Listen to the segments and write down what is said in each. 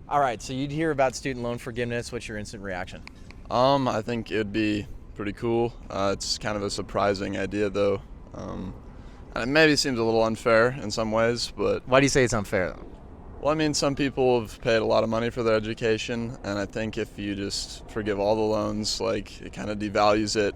All right, so you'd hear about student loan forgiveness. What's your instant reaction? I think it'd be pretty cool. It's kind of a surprising idea, though. And it maybe seems a little unfair in some ways, but Why do you say it's unfair, though? well, I mean, some people have paid a lot of money for their education, and I think if you just forgive all the loans, like it kind of devalues it.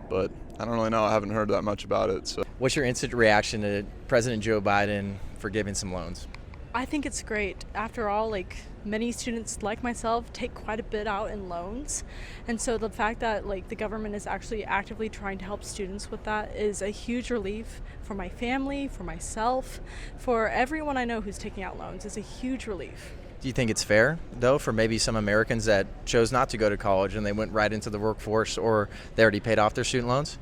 But I don't really know. I haven't heard that much about it. So What's your instant reaction to President Joe Biden forgiving some loans? I think it's great. After all, like many students like myself take quite a bit out in loans. And so the fact that like the government is actually actively trying to help students with that is a huge relief for my family, for myself, for everyone I know who's taking out loans. It's a huge relief. Do you think it's fair, though, for maybe some Americans that chose not to go to college and they went right into the workforce, or they already paid off their student loans?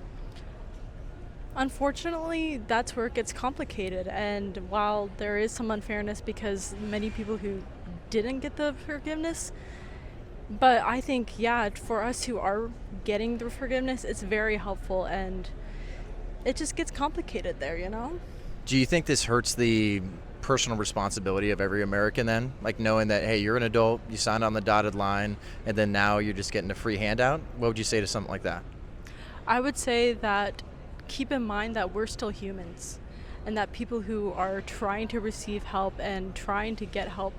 Unfortunately, that's where it gets complicated. And while there is some unfairness because many people who didn't get the forgiveness, but I think, yeah, for us who are getting the forgiveness, it's very helpful and it just gets complicated there, you know? Do you think this hurts the personal responsibility of every American then? Like knowing that, hey, you're an adult, you signed on the dotted line, and then now you're just getting a free handout? What would you say to something like that? I would say that keep in mind that we're still humans and that people who are trying to receive help and trying to get help,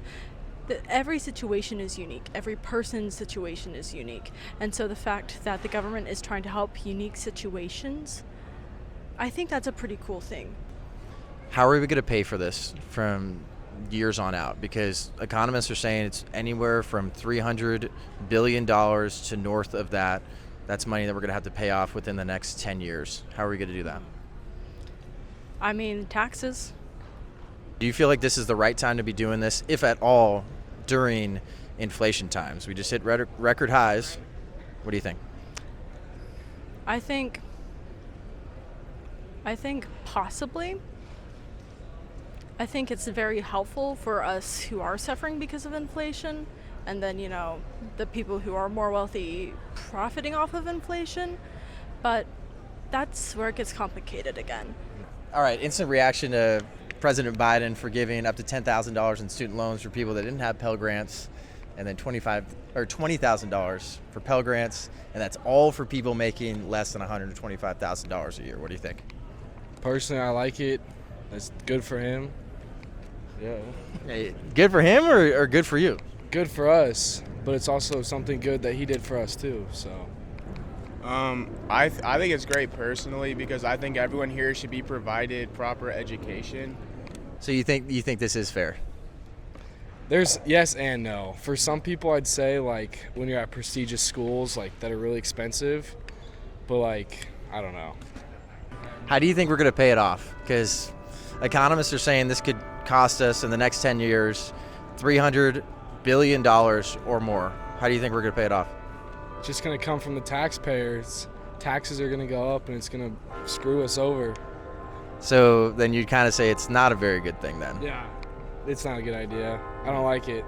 that every situation is unique. Every person's situation is unique. And so the fact that the government is trying to help unique situations, I think that's a pretty cool thing. How are we going to pay for this from years on out? Because economists are saying it's anywhere from $300 billion to north of that. That's money that we're going to have to pay off within the next 10 years. How are we going to do that? I mean, taxes. Do you feel like this is the right time to be doing this, if at all, during inflation times? We just hit record highs. What do you think? I think possibly. I think it's very helpful for us who are suffering because of inflation, and then, you know, the people who are more wealthy profiting off of inflation. But that's where it gets complicated again. All right, instant reaction to President Biden forgiving up to $10,000 in student loans for people that didn't have Pell Grants, and then $20,000 for Pell Grants, and that's all for people making less than $125,000 a year. What do you think? Personally, I like it. It's good for him. Yeah. Hey, good for him or good for you? Good for us, but it's also something good that he did for us too. So I think it's great personally because I think everyone here should be provided proper education. So you think this is fair? there's yes and no. For some people, I'd say like when you're at prestigious schools like that are really expensive, but like I don't know. How do you think we're going to pay it off? Because economists are saying this could cost us in the next 10 years $300 billion or more. How do you think we're going to pay it off? It's just gonna come from the taxpayers. Taxes are gonna go up, and it's gonna screw us over. So then you'd kind of say it's not a very good thing then. Yeah, it's not a good idea. I don't like it.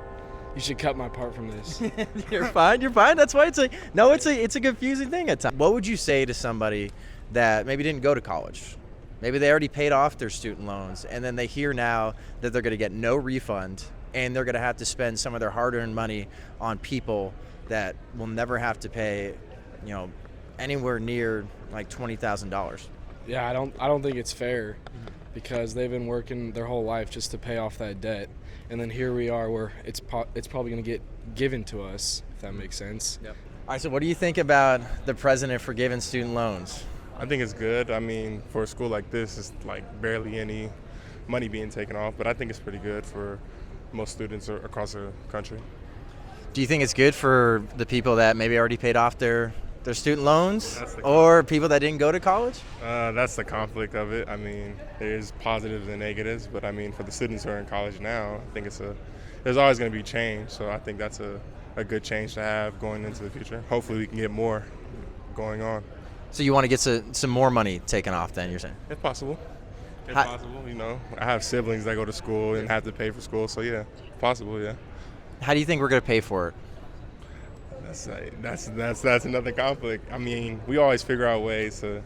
You should cut my part from this. You're fine. That's why it's a confusing thing at times. What would you say to somebody that maybe didn't go to college? Maybe they already paid off their student loans, and then they hear now that they're going to get no refund, and they're going to have to spend some of their hard-earned money on people that will never have to pay, anywhere near like $20,000. Yeah, I don't think it's fair because they've been working their whole life just to pay off that debt, and then here we are where it's probably going to get given to us, if that makes sense. Yep. All right, so what do you think about the president forgiving student loans? I think it's good. I mean, for a school like this, it's like barely any money being taken off, but I think it's pretty good for most students across the country. Do you think it's good for the people that maybe already paid off their student loans or people that didn't go to college? That's the conflict of it. I mean, there's positives and negatives, but I mean, for the students who are in college now, I think there's always going to be change. So I think that's a good change to have going into the future. Hopefully we can get more going on. So you want to get some more money taken off then, you're saying? If possible. If possible, I have siblings that go to school and have to pay for school, so yeah, possible, yeah. How do you think we're going to pay for it? That's another conflict. I mean, we always figure out ways to,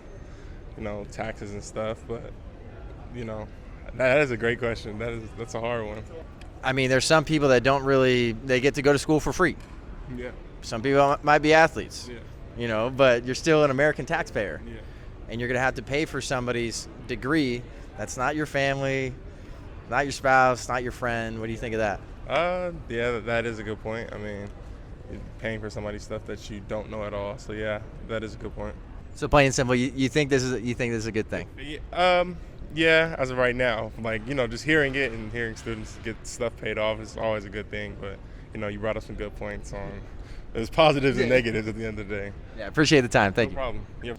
taxes and stuff, but, that is a great question. That's a hard one. I mean, there's some people that don't really, they get to go to school for free. Yeah. Some people might be athletes, Yeah. but you're still an American taxpayer. Yeah. And you're going to have to pay for somebody's degree that's not your family, not your spouse, not your friend. What do you think of that? Yeah, that is a good point. I mean, you're paying for somebody's stuff that you don't know at all. So yeah, that is a good point. So plain and simple, you think this is a good thing? Yeah, as of right now, like, just hearing it and hearing students get stuff paid off is always a good thing. But, you brought up some good points on there's positives and negatives at the end of the day. Yeah, appreciate the time. Thank No you. problem. Yep.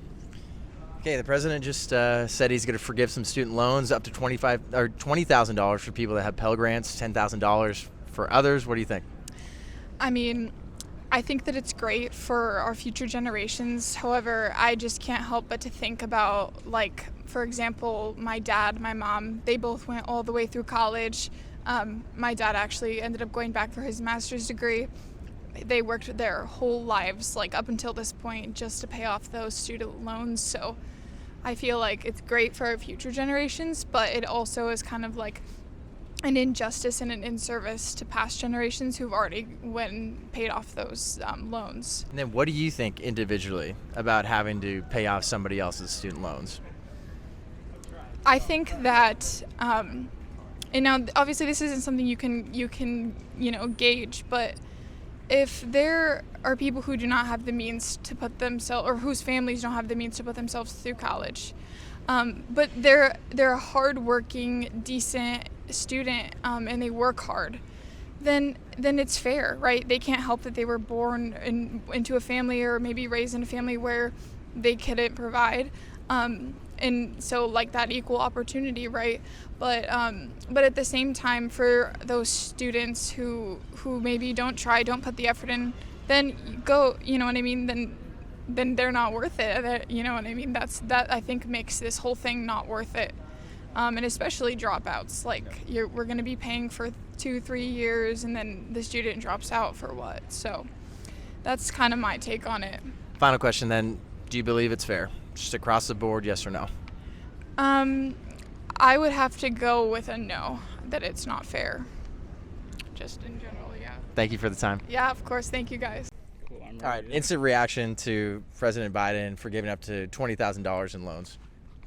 Okay, the president just said he's going to forgive some student loans up to $20,000 for people that have Pell Grants, $10,000 for others. What do you think? I mean, I think that it's great for our future generations. However, I just can't help but to think about, like, for example, my dad, my mom, they both went all the way through college. My dad actually ended up going back for his master's degree. They worked their whole lives, like up until this point, just to pay off those student loans. So I feel like it's great for our future generations, but it also is kind of like an injustice and an inservice to past generations who've already paid off those loans. And then what do you think individually about having to pay off somebody else's student loans? I think that, and now obviously this isn't something you can gauge, but if there are people who do not have the means to put themselves, or whose families don't have the means to put themselves through college, but they're a hardworking, decent student, and they work hard, then it's fair, right? They can't help that they were born into a family, or maybe raised in a family where they couldn't provide, and so like that equal opportunity, right? But at the same time, for those students who maybe don't put the effort in, then go, you know what I mean? Then they're not worth it. You know what I mean? That I think makes this whole thing not worth it. And especially dropouts. Like we're going to be paying for 2-3 years, and then the student drops out for what? So that's kind of my take on it. Final question then, do you believe it's fair? Just across the board, yes or no? I would have to go with a no, that it's not fair. Just in general, yeah. Thank you for the time. Yeah, of course. Thank you, guys. All right, instant reaction to President Biden for giving up to $20,000 in loans.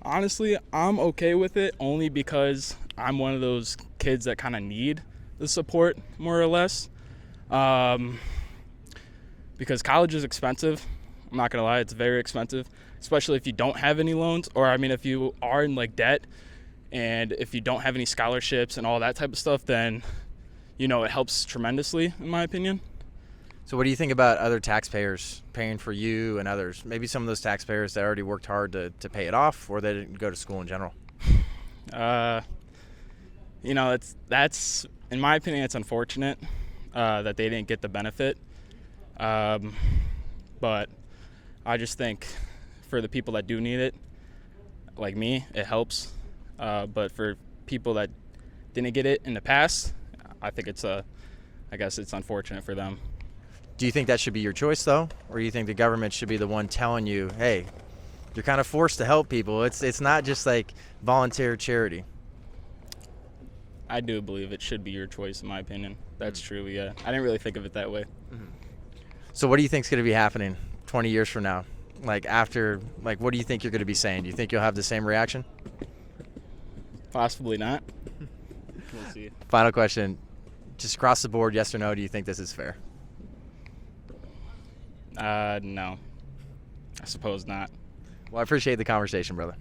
Honestly, I'm okay with it only because I'm one of those kids that kind of need the support, more or less. Because college is expensive. I'm not going to lie, it's very expensive, especially if you don't have any loans, or if you are in like debt and if you don't have any scholarships and all that type of stuff, then, it helps tremendously, in my opinion. So what do you think about other taxpayers paying for you and others? Maybe some of those taxpayers that already worked hard to pay it off, or they didn't go to school in general. That's in my opinion, it's unfortunate that they didn't get the benefit. But I just think for the people that do need it, like me, it helps. But for people that didn't get it in the past, I think it's unfortunate for them. Do you think that should be your choice, though? Or do you think the government should be the one telling you, hey, you're kind of forced to help people? It's not just like volunteer charity. I do believe it should be your choice, in my opinion. That's true, yeah. I didn't really think of it that way. So what do you think is going to be happening 20 years from now? What do you think you're going to be saying? Do you think you'll have the same reaction? Possibly not. We'll see. Final question. Just across the board, yes or no, do you think this is fair? No. I suppose not. Well, I appreciate the conversation, brother.